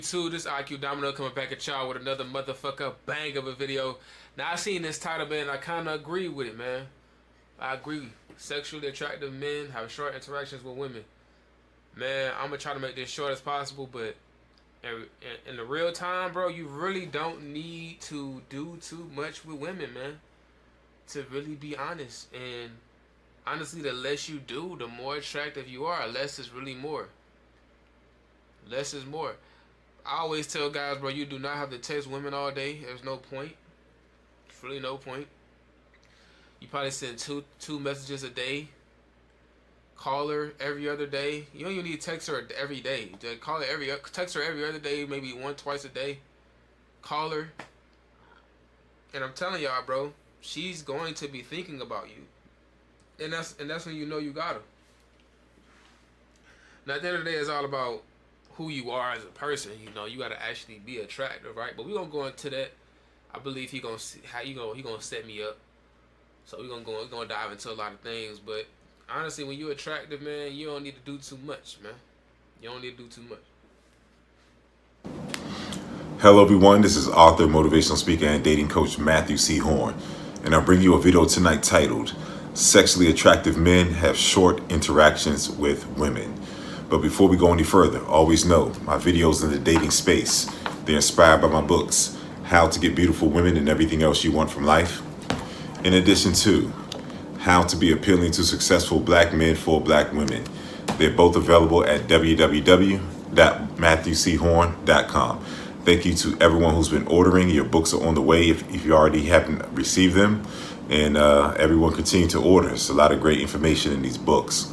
This IQ Domino coming back at y'all with another motherfucker bang of a video. Now I seen this title, man. I kind of agree with it, man. I agree. Sexually attractive men have short interactions with women. Man, I'm gonna try to make this short as possible, but in the real time, bro, you really don't need to do too much with women, man. To really be honest, and honestly, the less you do, the more attractive you are. Less is really more. Less is more. I always tell guys, bro, you do not have to text women all day. There's no point. It's really no point. You probably send two messages a day. Call her every other day. You don't even need to text her every day. Just text her every other day, maybe twice a day. Call her, and I'm telling y'all, bro, she's going to be thinking about you, and that's when you know you got her. Now at the end of the day, it's all about who you are as a person. You know, you got to actually be attractive, right? But we gonna go into that. I believe he gonna see how he gonna set me up. So we're gonna dive into a lot of things. But honestly, when you're attractive, man, you don't need to do too much, man. You don't need to do too much. Hello, everyone. This is author, motivational speaker, and dating coach Matthew C. Horn, and I'll bring you a video tonight titled "Sexually Attractive Men Have Short Interactions with Women." But before we go any further, always know my videos in the dating space. They're inspired by my books, How to Get Beautiful Women and Everything Else You Want from Life, in addition to How to Be Appealing to Successful Black Men for Black Women. They're both available at www.matthewchorn.com. Thank you to everyone who's been ordering. Your books are on the way if you already haven't received them. And everyone continue to order. There's a lot of great information in these books.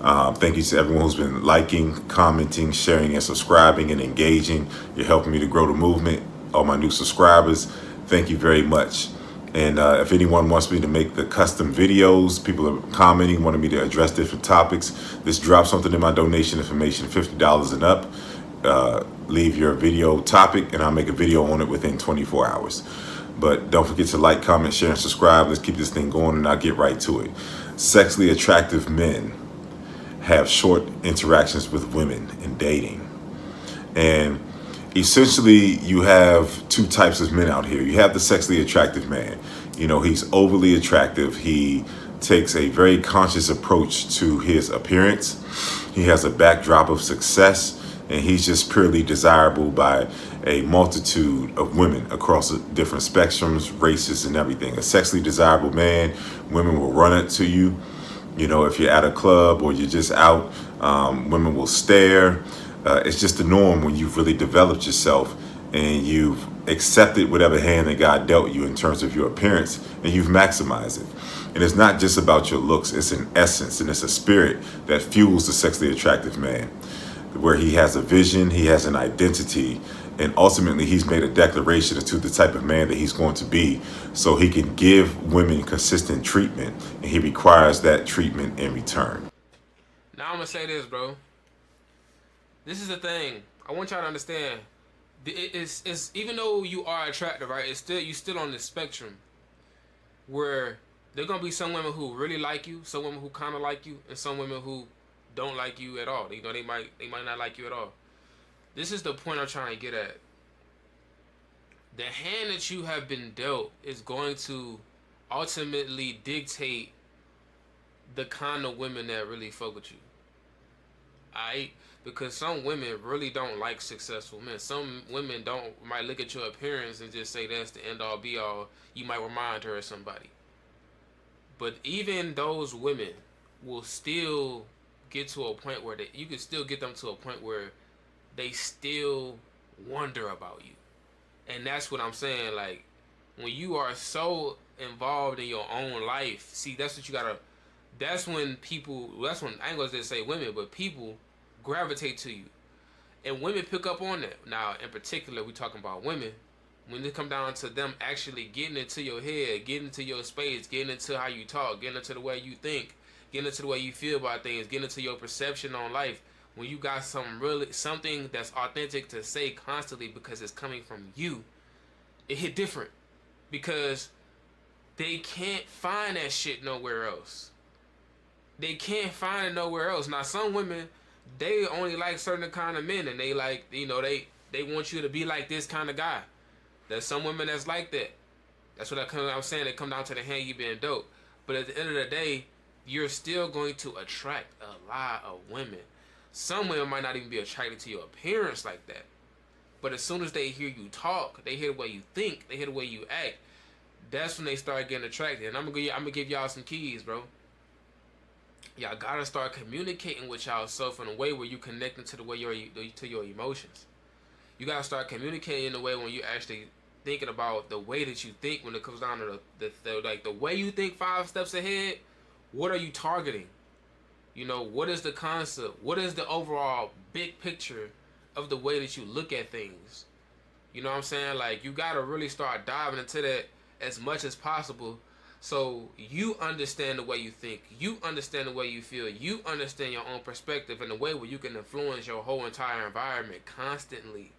Thank you to everyone who's been liking, commenting, sharing, and subscribing and engaging. You're helping me to grow the movement. All my new subscribers, thank you very much. And if anyone wants me to make the custom videos, people are commenting, wanting me to address different topics, just drop something in my donation information, $50 and up. Leave your video topic, and I'll make a video on it within 24 hours. But don't forget to like, comment, share, and subscribe. Let's keep this thing going, and I'll get right to it. Sexually attractive men have short interactions with women in dating. And essentially, you have two types of men out here. You have the sexually attractive man. You know, he's overly attractive. He takes a very conscious approach to his appearance. He has a backdrop of success, and he's just purely desirable by a multitude of women across different spectrums, races, and everything. A sexually desirable man, women will run it to you. You know, if you're at a club or you're just out, women will stare. It's just the norm when you've really developed yourself and you've accepted whatever hand that God dealt you in terms of your appearance, and you've maximized it. And it's not just about your looks, it's an essence and it's a spirit that fuels the sexually attractive man, where he has a vision, he has an identity, and ultimately he's made a declaration as to the type of man that he's going to be, so he can give women consistent treatment, and he requires that treatment in return. Now I'm gonna say this, bro. This is the thing. I want y'all to understand. It's even though you are attractive, right? It's still you still on the spectrum where there gonna be some women who really like you, some women who kind of like you, and some women who don't like you at all. You know, they might not like you at all. This is the point I'm trying to get at. The hand that you have been dealt is going to ultimately dictate the kind of women that really fuck with you. Alright? Because some women really don't like successful men. Some women might look at your appearance and just say that's the end all be all. You might remind her of somebody. But even those women will still get to a point where you can still get them to a point where they still wonder about you. And that's what I'm saying. Like, when you are so involved in your own life, see, that's what you gotta. That's when I ain't gonna just say women, but people gravitate to you, and women pick up on that. Now, in particular, we talking about women. When it come down to them actually getting into your head, getting into your space, getting into how you talk, getting into the way you think, getting into the way you feel about things, getting into your perception on life. When you got something that's authentic to say constantly because it's coming from you, it hit different because they can't find that shit nowhere else. They can't find it nowhere else. Now, some women, they only like certain kind of men, and they like, you know, they They want you to be like this kind of guy. There's some women that's like that. That's what I was saying. It come down to the hand you being dope. But at the end of the day, you're still going to attract a lot of women. Some women might not even be attracted to your appearance like that. But as soon as they hear you talk, they hear the way you think, they hear the way you act, that's when they start getting attracted. And I'm gonna give y'all some keys, bro. Y'all gotta start communicating with y'all self in a way where you connecting to the way to your emotions. You gotta start communicating in a way when you actually thinking about the way that you think when it comes down to the way you think 5 steps ahead. What are you targeting? You know, what is the concept? What is the overall big picture of the way that you look at things? You know what I'm saying? Like, you gotta really start diving into that as much as possible, so you understand the way you think, you understand the way you feel, you understand your own perspective in a way where you can influence your whole entire environment constantly.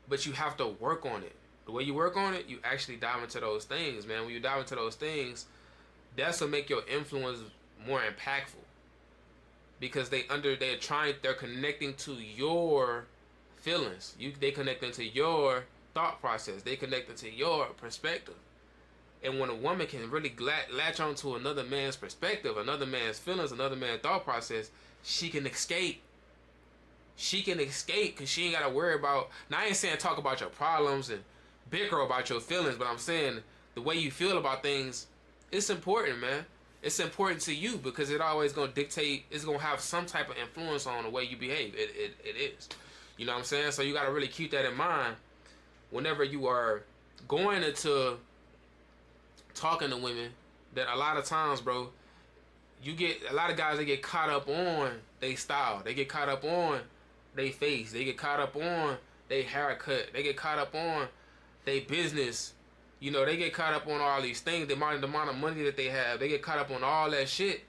But you have to work on it. The way you work on it, you actually dive into those things, man. When you dive into those things, that's what make your influence more impactful, because they're connecting to your feelings. They connecting to your thought process. They connected to your perspective. And when a woman can really latch on to another man's perspective, another man's feelings, another man's thought process, she can escape. She can escape because she ain't got to worry about... Now, I ain't saying talk about your problems and bicker about your feelings, but I'm saying the way you feel about things, it's important, man. It's important to you because it always going to dictate, it's going to have some type of influence on the way you behave. It is. You know what I'm saying? So you got to really keep that in mind whenever you are going into talking to women. That a lot of times, bro, you get a lot of guys, they get caught up on their style. They get caught up on their face. They get caught up on their haircut. They get caught up on their business. You know, they get caught up on all these things. The amount of money that they have. They get caught up on all that shit.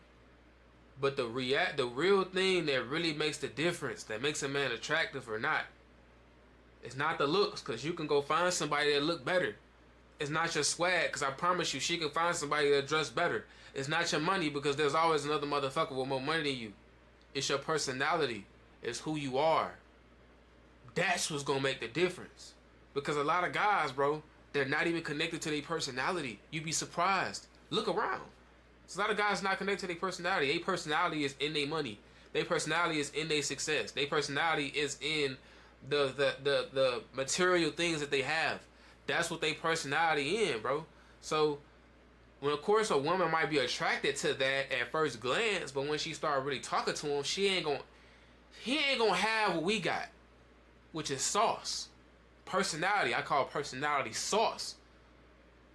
But the real thing that really makes the difference, that makes a man attractive or not, it's not the looks, because you can go find somebody that look better. It's not your swag, because I promise you, she can find somebody that dress better. It's not your money, because there's always another motherfucker with more money than you. It's your personality. It's who you are. That's what's going to make the difference. Because a lot of guys, bro, they're not even connected to their personality. You'd be surprised. Look around. There's a lot of guys not connected to their personality. Their personality is in their money. Their personality is in their success. Their personality is in the material things that they have. That's what their personality in, bro. So, when of course a woman might be attracted to that at first glance, but when she start really talking to him, he ain't gonna have what we got, which is sauce. Personality. I call personality sauce.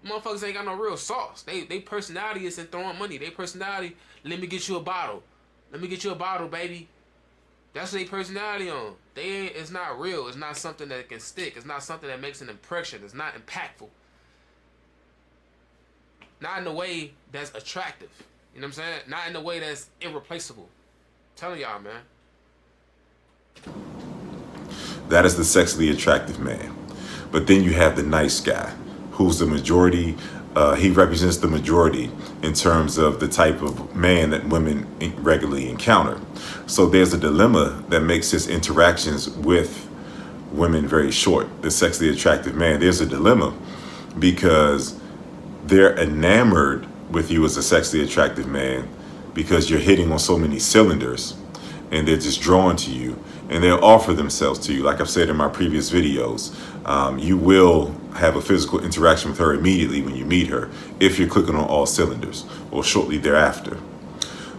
Motherfuckers ain't got no real sauce. They personality is in throwing money. They personality, let me get you a bottle. Let me get you a bottle, baby. That's what they personality on. It's not real. It's not something that can stick. It's not something that makes an impression. It's not impactful. Not in a way that's attractive. You know what I'm saying? Not in a way that's irreplaceable. I'm telling y'all, man. That is the sexually attractive man. But then you have the nice guy, who's the majority. He represents the majority in terms of the type of man that women regularly encounter. So there's a dilemma that makes his interactions with women very short. The sexually attractive man, there's a dilemma because they're enamored with you as a sexually attractive man because you're hitting on so many cylinders, and they're just drawn to you, and they'll offer themselves to you. Like I've said in my previous videos, you will have a physical interaction with her immediately when you meet her if you're clicking on all cylinders or shortly thereafter.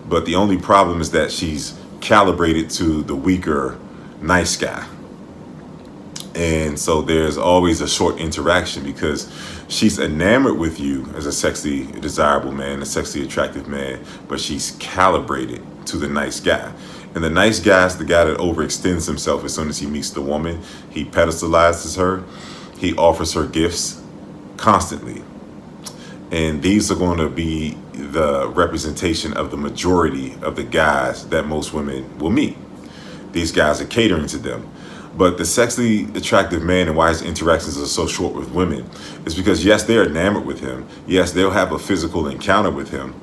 But the only problem is that she's calibrated to the weaker nice guy. And so there's always a short interaction because she's enamored with you as a sexy, desirable man, a sexy, attractive man, but she's calibrated to the nice guy. And the nice guy is the guy that overextends himself as soon as he meets the woman. He pedestalizes her. He offers her gifts constantly. And these are going to be the representation of the majority of the guys that most women will meet. These guys are catering to them. But the sexually attractive man and why his interactions are so short with women is because, yes, they're enamored with him. Yes, they'll have a physical encounter with him.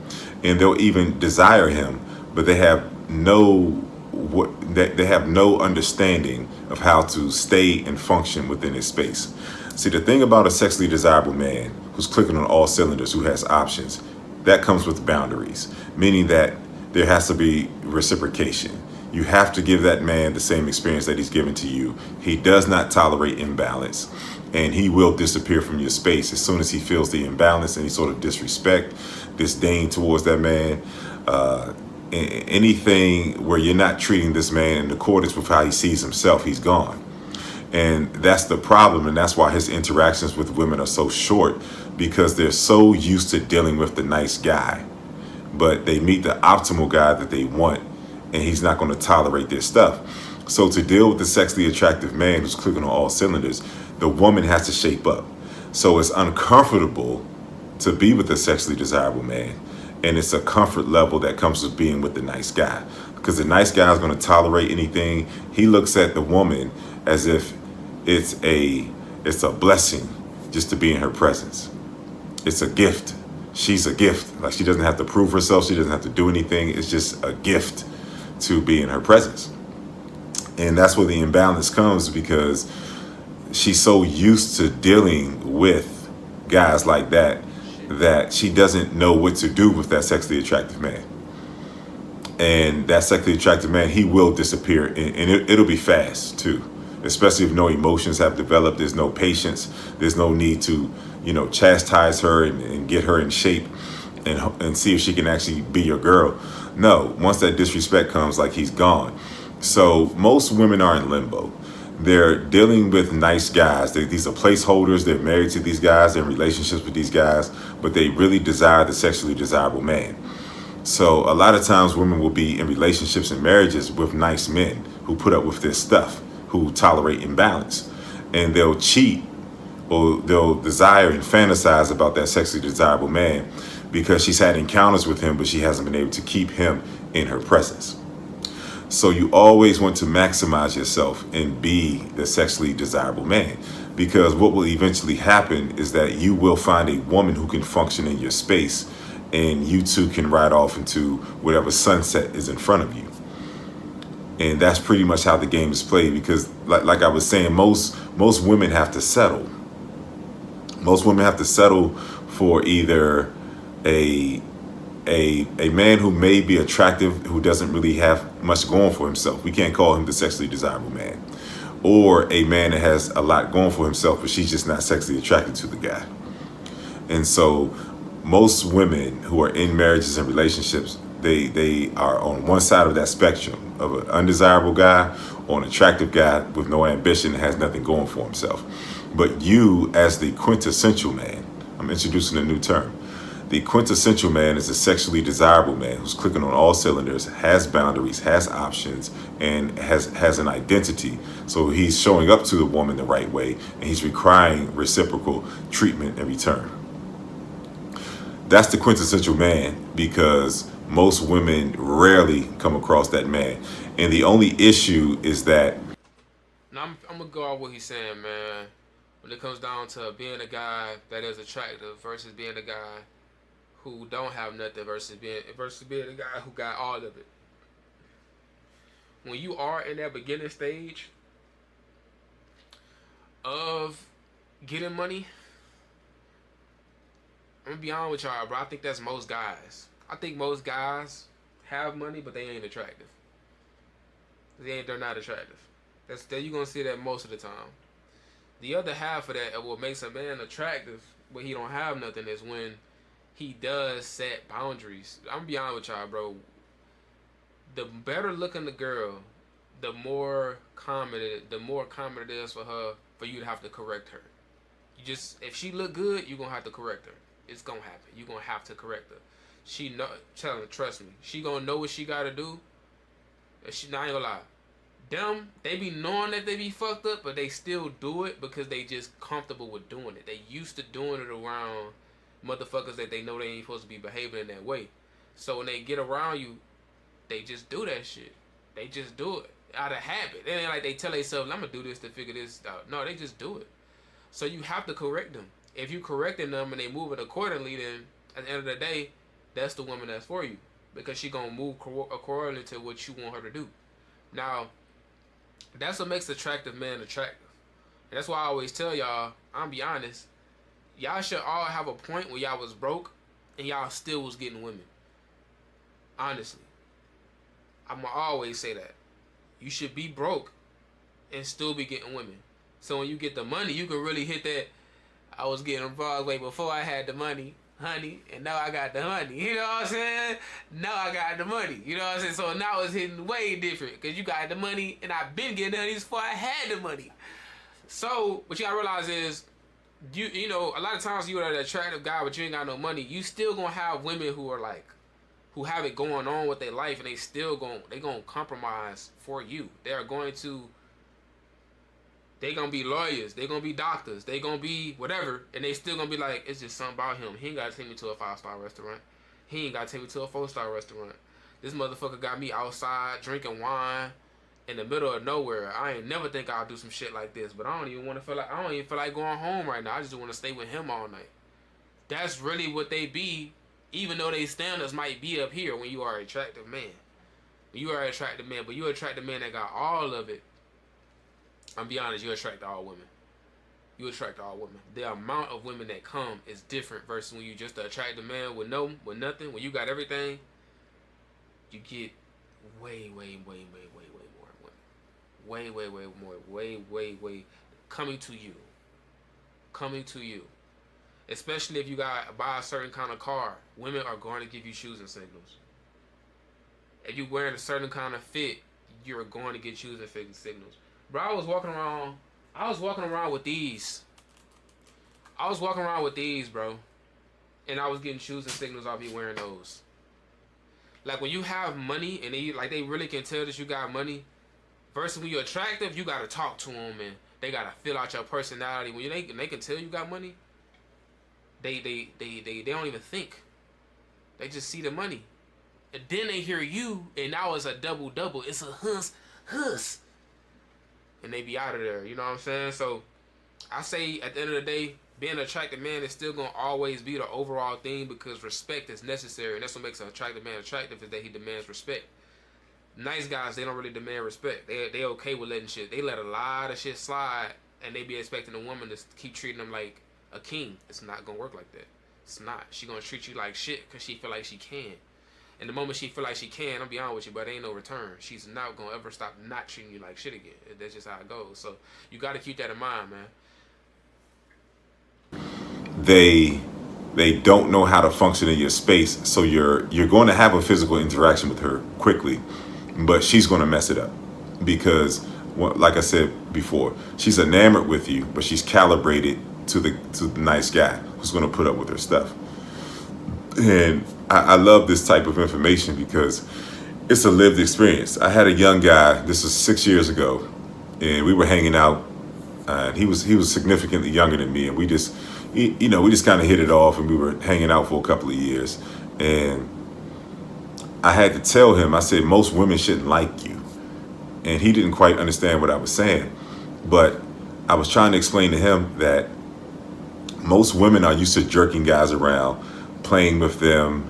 And they'll even desire him. But they have no they have no understanding of how to stay and function within his space. See, the thing about a sexually desirable man who's clicking on all cylinders, who has options, that comes with boundaries, meaning that there has to be reciprocation. You have to give that man the same experience that he's given to you. He does not tolerate imbalance, and he will disappear from your space as soon as he feels the imbalance, any sort of disrespect, disdain towards that man. Anything where you're not treating this man in accordance with how he sees himself, he's gone. And that's the problem, and that's why his interactions with women are so short, because they're so used to dealing with the nice guy. But they meet the optimal guy that they want, and he's not going to tolerate their stuff. So to deal with the sexually attractive man who's clicking on all cylinders, the woman has to shape up. So it's uncomfortable to be with a sexually desirable man, and it's a comfort level that comes with being with the nice guy, because the nice guy is going to tolerate anything. He looks at the woman as if it's a blessing just to be in her presence. It's a gift. She's a gift. Like, she doesn't have to prove herself. She doesn't have to do anything. It's just a gift to be in her presence. And that's where the imbalance comes, because she's so used to dealing with guys like that she doesn't know what to do with that sexually attractive man. And that sexually attractive man, he will disappear, and it'll be fast too. Especially if no emotions have developed, there's no patience, there's no need to, chastise her and get her in shape and see if she can actually be your girl. No, once that disrespect comes, like, he's gone. So most women are in limbo. They're dealing with nice guys. These are placeholders. They're married to these guys. They're in relationships with these guys, but they really desire the sexually desirable man. So a lot of times women will be in relationships and marriages with nice men who put up with this stuff, who tolerate imbalance, and they'll cheat, or they'll desire and fantasize about that sexually desirable man because she's had encounters with him, but she hasn't been able to keep him in her presence. So you always want to maximize yourself and be the sexually desirable man, because what will eventually happen is that you will find a woman who can function in your space, and you two can ride off into whatever sunset is in front of you. And that's pretty much how the game is played, because like I was saying, most women have to settle. Most women have to settle for either a man who may be attractive, who doesn't really have much going for himself. We can't call him the sexually desirable man. Or a man that has a lot going for himself, but she's just not sexually attracted to the guy. And so most women who are in marriages and relationships, they are on one side of that spectrum of an undesirable guy or an attractive guy with no ambition and has nothing going for himself. But you, as the quintessential man, I'm introducing a new term. The quintessential man is a sexually desirable man who's clicking on all cylinders, has boundaries, has options, and has an identity. So he's showing up to the woman the right way, and he's requiring reciprocal treatment in return. That's the quintessential man, because most women rarely come across that man. And the only issue is that... Now I'm gonna go off what he's saying, man. When it comes down to being a guy that is attractive versus being a guy who don't have nothing versus being a guy who got all of it. When you are in that beginning stage of getting money, I'm gonna be honest with y'all, bro. I think that's most guys. I think most guys have money, but they ain't attractive. They're not attractive. You're gonna see that most of the time. The other half of that, what makes a man attractive, but he don't have nothing, is when he does set boundaries. I'm gonna be honest with y'all, bro. The better looking the girl, the more common it is for you to have to correct her. If she look good, you're gonna have to correct her. It's gonna happen. You're gonna have to correct her. Trust me. She gonna know what she gotta do. I ain't gonna lie. They be knowing that they be fucked up, but they still do it because they just comfortable with doing it. They used to doing it around motherfuckers that they know they ain't supposed to be behaving in that way. So when they get around you, they just do that shit. They just do it out of habit. It ain't like they tell themselves, I'm gonna do this to figure this out. No, they just do it. So you have to correct them. If you correcting them and they moving accordingly, then at the end of the day, that's the woman that's for you, because she gonna move accordingly to what you want her to do. Now, that's what makes attractive men attractive. And that's why I always tell y'all, I'm be honest, y'all should all have a point where y'all was broke and y'all still was getting women. Honestly. I'ma always say that. You should be broke and still be getting women. So when you get the money, you can really hit that. I was getting Broadway before I had the money, honey, and now I got the honey. You know what I'm saying? Now I got the money. You know what I'm saying? So now it's hitting way different because you got the money, and I've been getting the honeys before I had the money. So what you gotta realize is, you know, a lot of times you are an attractive guy, but you ain't got no money. You still gonna have women who are like, who have it going on with their life, and they gonna compromise for you. They gonna be lawyers, they gonna be doctors, they gonna be whatever, and they still gonna be like, it's just something about him. He ain't gotta take me to a 5-star restaurant. He ain't gotta take me to a 4-star restaurant. This motherfucker got me outside drinking wine in the middle of nowhere. I ain't never think I'll do some shit like this, but I don't even feel like going home right now. I just want to stay with him all night. That's really what they be, even though they standards might be up here when you are an attractive man. You are an attractive man, but you're an attractive man that got all of it. I'm be honest, you attract all women. You attract all women. The amount of women that come is different versus when you just an attractive man with nothing. When you got everything, you get way more women. Way coming to you. Especially if you buy a certain kind of car, women are going to give you shoes and signals. If you're wearing a certain kind of fit, you're going to get shoes and signals. Bro, I was walking around with these. Bro. And I was getting shoes and signals off you wearing those. Like when you have money and they really can tell that you got money. Versus when you're attractive, you gotta talk to them and they gotta fill out your personality. When they can tell you got money, they don't even think. They just see the money. And then they hear you, and now it's a double. It's a huss. And they be out of there, you know what I'm saying? So, I say at the end of the day, being an attractive man is still going to always be the overall thing because respect is necessary. And that's what makes an attractive man attractive is that he demands respect. Nice guys, they don't really demand respect. They okay with letting shit. They let a lot of shit slide, and they be expecting a woman to keep treating them like a king. It's not going to work like that. It's not. She going to treat you like shit because she feel like she can. And the moment she feel like she can, I'll be honest with you, but there ain't no return. She's not going to ever stop not treating you like shit again. That's just how it goes. So you got to keep that in mind, man. They don't know how to function in your space, so you're going to have a physical interaction with her quickly, but she's going to mess it up because, like I said before, she's enamored with you, but she's calibrated to the nice guy who's going to put up with her stuff. And I love this type of information because it's a lived experience. I had a young guy, this was 6 years ago, and we were hanging out. And he was significantly younger than me, and we just kind of hit it off, and we were hanging out for a couple of years. And I had to tell him, I said, most women shouldn't like you. And he didn't quite understand what I was saying. But I was trying to explain to him that most women are used to jerking guys around, playing with them,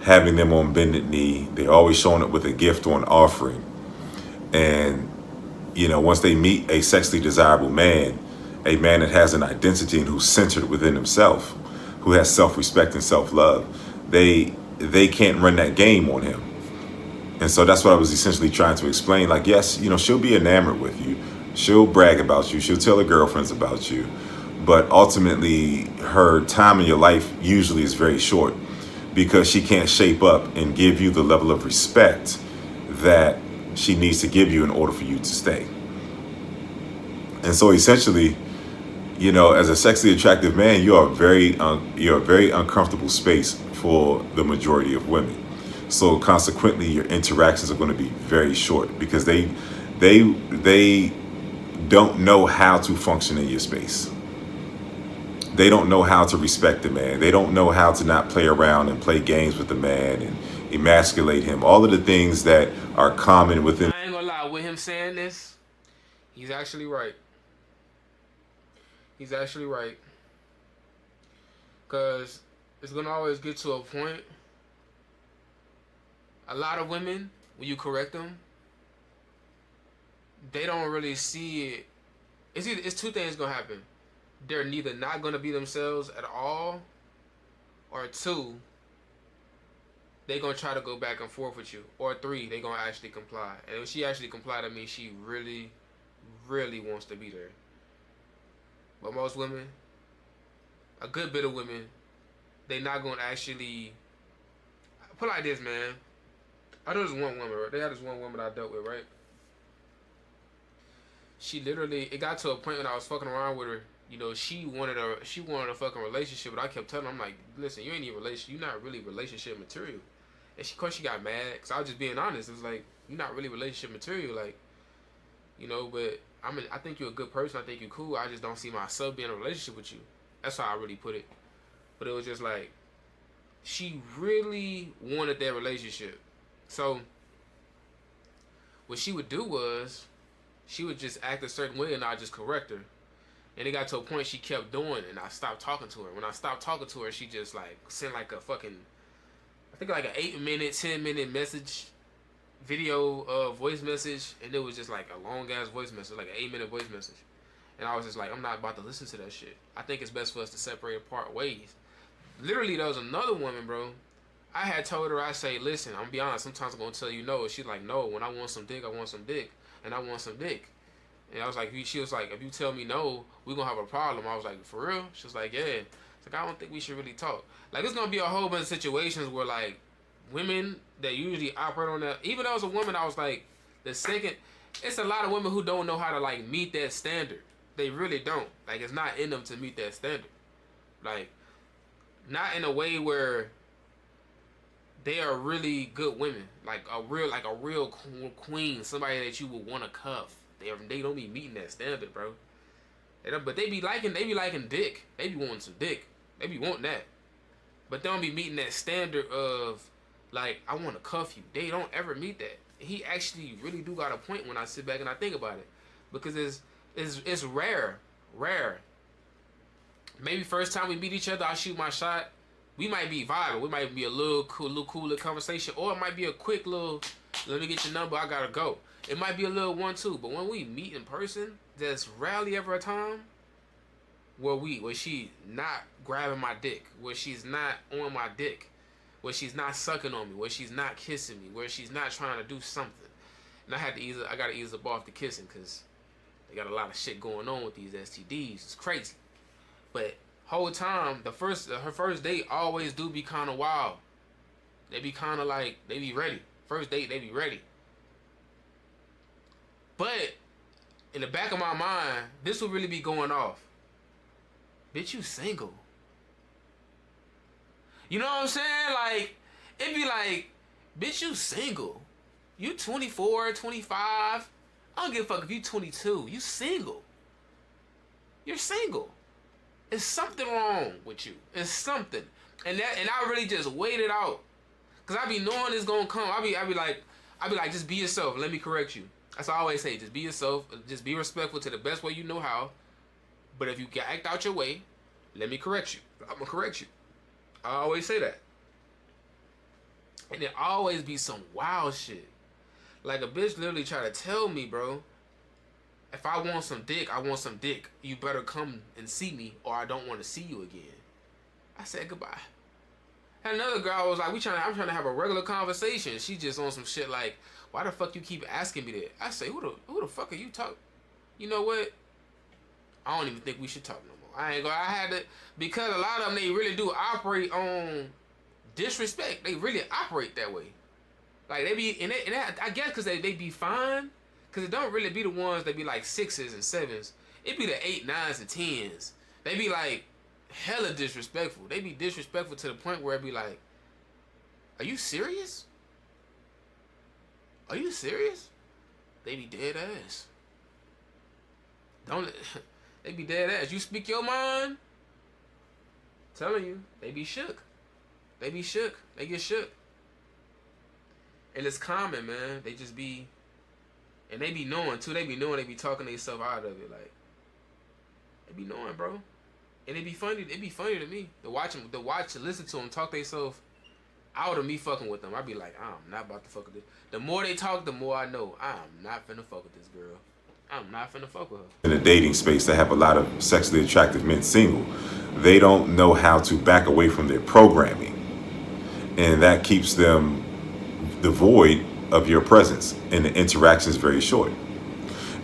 having them on bended knee. They're always showing up with a gift or an offering. And, once they meet a sexually desirable man, a man that has an identity and who's centered within himself, who has self-respect and self-love, they can't run that game on him. And so that's what I was essentially trying to explain. Like, yes, she'll be enamored with you. She'll brag about you. She'll tell her girlfriends about you. But ultimately, her time in your life usually is very short because she can't shape up and give you the level of respect that she needs to give you in order for you to stay. And so essentially, as a sexually attractive man, you're a very uncomfortable space for the majority of women. So consequently, your interactions are going to be very short because they don't know how to function in your space. They don't know how to respect the man. They don't know how to not play around and play games with the man and emasculate him. All of the things that are common within. I ain't gonna lie, with him saying this, he's actually right. Because it's gonna always get to a point. A lot of women, when you correct them, they don't really see it. It's two things gonna happen. They're neither not gonna be themselves at all, or two, they gonna try to go back and forth with you, or three, they gonna actually comply. And if she actually comply, that means she really, really wants to be there. But most women, a good bit of women, they not gonna actually put it like this, man. I know this one woman, right? They had this one woman I dealt with, right? She literally, it got to a point when I was fucking around with her. You know, she wanted a fucking relationship, but I kept telling her, I'm like, listen, you ain't even you're not really relationship material. And of course, she got mad because I was just being honest. It was like, you're not really relationship material, like, you know. But I think you're a good person. I think you're cool. I just don't see myself being in a relationship with you. That's how I really put it. But it was just like, she really wanted that relationship. So what she would do was, she would just act a certain way and I'd just correct her. And it got to a point she kept doing it and I stopped talking to her. When I stopped talking to her, she just like sent like a fucking, I think like an 8-minute, 10-minute message, video voice message. And it was just like a long ass voice message, like an 8-minute voice message. And I was just like, I'm not about to listen to that shit. I think it's best for us to separate apart ways. Literally, there was another woman, bro. I had told her, I say, listen, I'm gonna be honest, sometimes I'm gonna tell you no. She's like, no, when I want some dick, I want some dick. And I want some dick. And I was like, she was like, if you tell me no, we're gonna have a problem. I was like, for real? She was like, yeah. It's like, I don't think we should really talk. Like, there's gonna be a whole bunch of situations where, like, women that usually operate on that, even though it's a woman, I was like, it's a lot of women who don't know how to, like, meet that standard. They really don't. Like, it's not in them to meet that standard. Like, not in a way where they are really good women, like a real queen, somebody that you would want to cuff. They don't be meeting that standard, bro. But they be liking dick. They be wanting some dick. They be wanting that, but they don't be meeting that standard of like, I want to cuff you. They don't ever meet that. He actually really do got a point when I sit back and I think about it, because it's rare. Maybe first time we meet each other, I shoot my shot. We might be vibing. We might be a little cooler conversation, or it might be a quick little, let me get your number, I gotta go. It might be a little 1-2, but when we meet in person, there's rarely ever a time where she not grabbing my dick, where she's not on my dick, where she's not sucking on me, where she's not kissing me, where she's not trying to do something. And I gotta ease up off the kissing because they got a lot of shit going on with these STDs. It's crazy. But whole time, her first date always do be kind of wild. They be kind of like, they be ready. First date, they be ready. But in the back of my mind, this will really be going off. Bitch, you single. You know what I'm saying? Like, it'd be like, bitch, you single. You 24, 25. I don't give a fuck if you 22. You single. You're single. It's something wrong with you. It's something. And I really just wait it out. Cause I be knowing it's gonna come. I be like, just be yourself. Let me correct you. That's what I always say. Just be yourself. Just be respectful to the best way you know how. But if you can act out your way, let me correct you. I'm gonna correct you. I always say that. And it always be some wild shit. Like a bitch literally try to tell me, bro, if I want some dick, I want some dick. You better come and see me, or I don't want to see you again. I said goodbye. And another girl was like, I'm trying to have a regular conversation. She just on some shit like, why the fuck you keep asking me that? I say, who the fuck are you talking? You know what? I don't even think we should talk no more. I had to, because a lot of them, they really do operate on disrespect. They really operate that way. Like they be, I guess because they be fine. Because it don't really be the ones that be like 6s and 7s. It be the 8, 9s, and 10s. They be like hella disrespectful. They be disrespectful to the point where it be like, are you serious? Are you serious? They be dead ass. They be dead ass. You speak your mind, telling you, they be shook. They be shook. They get shook. And it's common, man. They just be, and they be knowing too. They be talking themselves out of it. Like, they be knowing, bro. And it be funny. It be funny to me to listen to them talk themselves out of me fucking with them. I be like, I'm not about to fuck with this. The more they talk, the more I know I'm not finna fuck with this girl. I'm not finna fuck with her. In the dating space that have a lot of sexually attractive men single, they don't know how to back away from their programming. And that keeps them devoid of your presence, and the interaction is very short.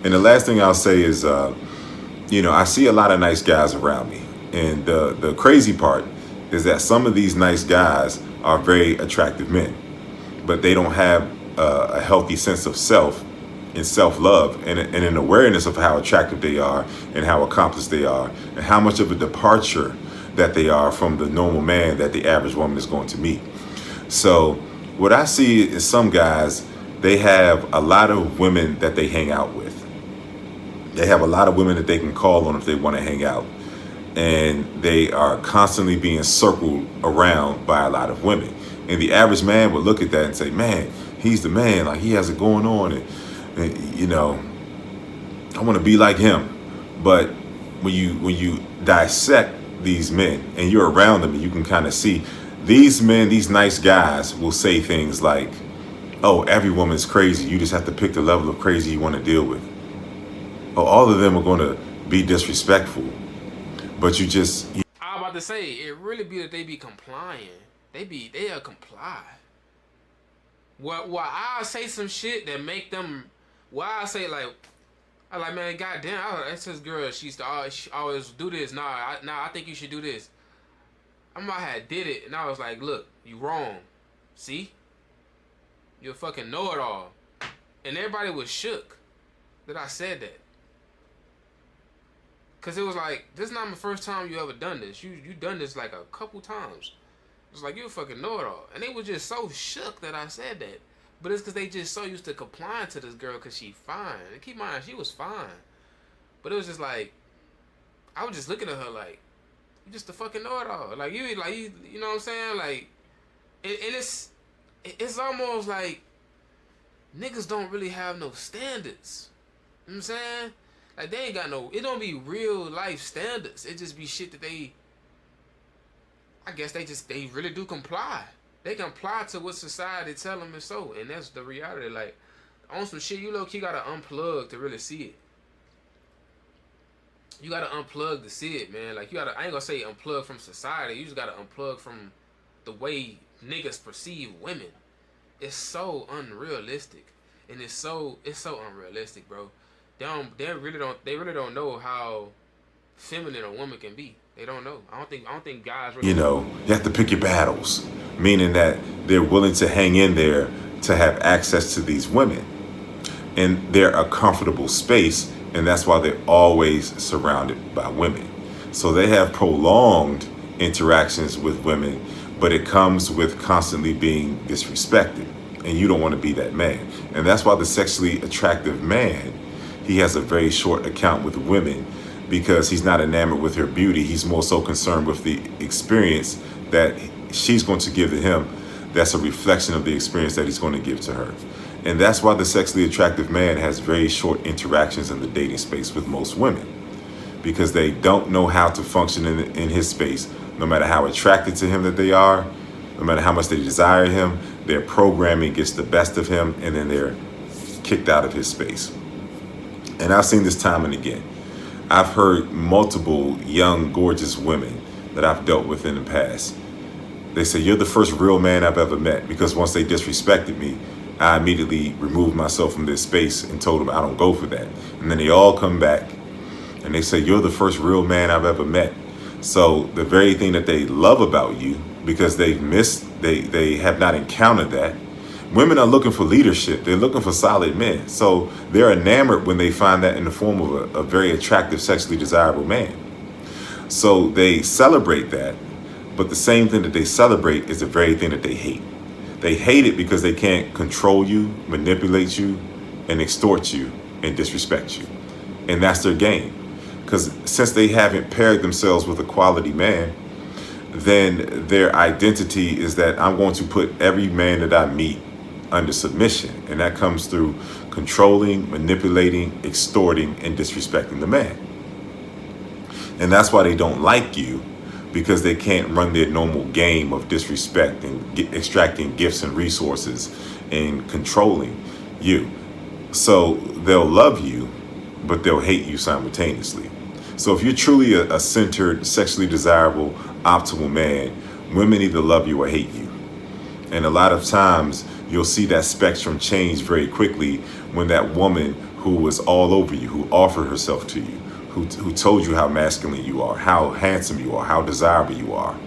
And the last thing I'll say is, I see a lot of nice guys around me. And the crazy part is that some of these nice guys are very attractive men, but they don't have a healthy sense of self and self-love and an awareness of how attractive they are and how accomplished they are and how much of a departure that they are from the normal man that the average woman is going to meet. So what I see is some guys, they have a lot of women that they hang out with. They have a lot of women that they can call on if they want to hang out. And they are constantly being circled around by a lot of women. And the average man would look at that and say, man, he's the man, like he has it going on. And I want to be like him. But when you dissect these men and you're around them, and you can kind of see these men, these nice guys will say things like, oh, every woman's crazy. You just have to pick the level of crazy you want to deal with. Oh, all of them are going to be disrespectful. But you just... I'm about to say, it really be that they be complying. They'll comply. Well, I'll say some shit that make them... Well, I'll say like... I'm like, man, goddamn, that's this girl. She always do this. Nah, I think you should do this. I had did it, and I was like, look, you wrong. See? You a fucking know-it-all. And everybody was shook that I said that. Because it was like, this is not the first time you ever done this. You done this like a couple times. It was like, you a fucking know-it-all. And they were just so shook that I said that. But it's because they just so used to complying to this girl because she fine. And keep in mind, she was fine. But it was just like, I was just looking at her like, you just a fucking know-it-all. Like, you know what I'm saying? Like, and it's almost like niggas don't really have no standards. You know what I'm saying? Like, they ain't got no... It don't be real life standards. It just be shit that they... I guess they really do comply. They comply to what society tell them is so. And that's the reality. Like, on some shit, you low-key gotta unplug to really see it. You gotta unplug to see it, man. Like, you gotta... I ain't gonna say unplug from society. You just gotta unplug from the way niggas perceive women. It's so unrealistic. And it's so unrealistic, bro. They really don't know how feminine a woman can be. They don't know. I don't think guys really... You have to pick your battles, meaning that they're willing to hang in there to have access to these women. And they're a comfortable space, and that's why they're always surrounded by women. So they have prolonged interactions with women, but it comes with constantly being disrespected. And you don't want to be that man. And that's why the sexually attractive man, he has a very short account with women, because he's not enamored with her beauty. He's more so concerned with the experience that she's going to give to him. That's a reflection of the experience that he's going to give to her. And that's why the sexually attractive man has very short interactions in the dating space with most women, because they don't know how to function in his space. No matter how attracted to him that they are, no matter how much they desire him, their programming gets the best of him, and then they're kicked out of his space. And I've seen this time and again. I've heard multiple young, gorgeous women that I've dealt with in the past. They say, you're the first real man I've ever met, because once they disrespected me, I immediately removed myself from their space and told them I don't go for that. And then they all come back and they say, you're the first real man I've ever met. So the very thing that they love about you, because they have not encountered that. Women are looking for leadership. They're looking for solid men. So they're enamored when they find that in the form of a very attractive, sexually desirable man. So they celebrate that. But the same thing that they celebrate is the very thing that they hate. They hate it because they can't control you, manipulate you, and extort you and disrespect you. And that's their game. Because since they haven't paired themselves with a quality man, then their identity is that I'm going to put every man that I meet under submission. And that comes through controlling, manipulating, extorting, and disrespecting the man. And that's why they don't like you, because they can't run their normal game of disrespect and extracting gifts and resources and controlling you. So they'll love you, but they'll hate you simultaneously. So if you're truly a centered, sexually desirable, optimal man, women either love you or hate you. And a lot of times you'll see that spectrum change very quickly when that woman who was all over you, who offered herself to you, who told you how masculine you are, how handsome you are, how desirable you are,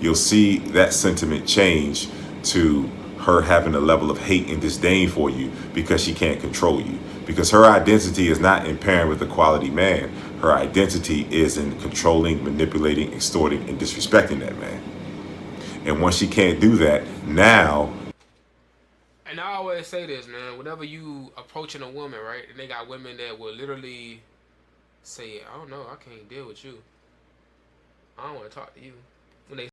you'll see that sentiment change to her having a level of hate and disdain for you because she can't control you. Because her identity is not in pairing with a quality man. Her identity is in controlling, manipulating, extorting, and disrespecting that man. And once she can't do that, now... And I always say this, man. Whenever you approaching a woman, right, and they got women that will literally say, I don't know, I can't deal with you. I don't want to talk to you. When they